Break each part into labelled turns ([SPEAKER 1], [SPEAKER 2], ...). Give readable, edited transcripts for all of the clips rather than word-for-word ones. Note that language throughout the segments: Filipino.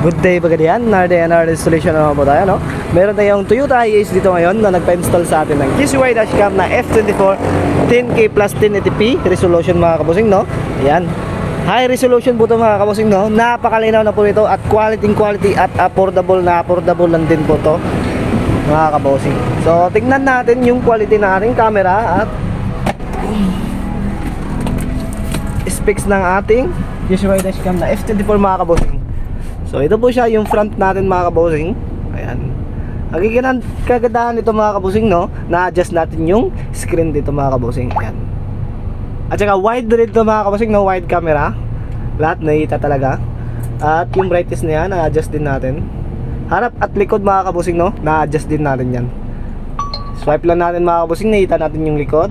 [SPEAKER 1] Good day bagadian, NRD installation naman po tayo, no? Meron tayong Toyota Hiace dito ngayon na nagpa-install sa atin ng QCY dashcam na F24 10K plus 1080p resolution mga kabosing, no? Ayan. High resolution po ito mga kabosing, no? Napakalinaw na po ito at quality at affordable lang din po ito mga kabosing. So, tingnan natin yung quality ng ating camera at specs ng ating QCY dashcam na F24 mga kabosing. So ito po siya yung front natin mga kabosing. Ayan. Ang kagandahan nito mga kabosing, no, na-adjust natin yung screen dito mga kabosing. Ayan. At saka wide rin ito mga kabosing, no, wide camera. Lahat nakita talaga. At yung brightness niya na-adjust din natin. Harap at likod mga kabosing, no, na-adjust din natin yan. Swipe lang natin mga kabosing, nakita natin yung likod.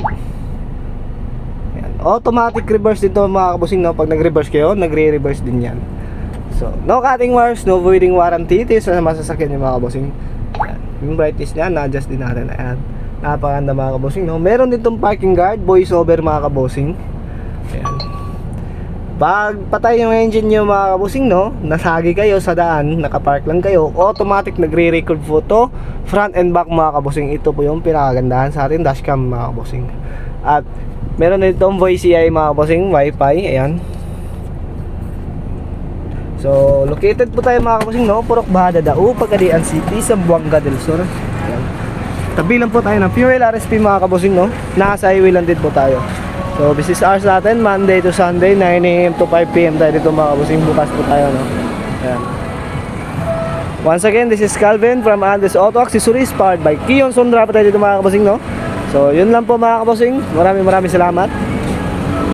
[SPEAKER 1] Ayan. Automatic reverse dito mga kabosing, no. Pag nag-reverse kayo, nagre-reverse din yan. So, no cutting wires, no voiding warranty. Ito yung sa masasakyan yung mga kabosing. Ayan. Yung brightness niya, na-adjust din natin. Ayan. Napakaganda mga kabosing, no? Meron din itong parking guard, voice over mga kabosing. Ayan. Pag patay yung engine nyo mga kabosing, no, nasagi kayo sa daan, nakapark lang kayo, automatic nagre-record photo front and back mga kabosing. Ito po yung pinakagandahan sa ating dashcam mga kabosing. At meron din itong voice CI mga kabosing, wifi. Ayan. So, located po tayo mga kabosing, no? Purok Bahada Dao, Pagadian City, Zamboanga del Sur. Ayan. Tabi lang po tayo ng fuel RSP mga kabosing, no? Nasa highway lang din po tayo. So, business hours natin, Monday to Sunday, 9 AM to 5 PM tayo dito mga kabosing. Bukas po tayo, no? Ayan. Once again, this is Calvin from Andes Auto Accessories, powered by Kion Sondra po tayo dito mga kabosing, no? So, yun lang po mga kabosing. Maraming salamat.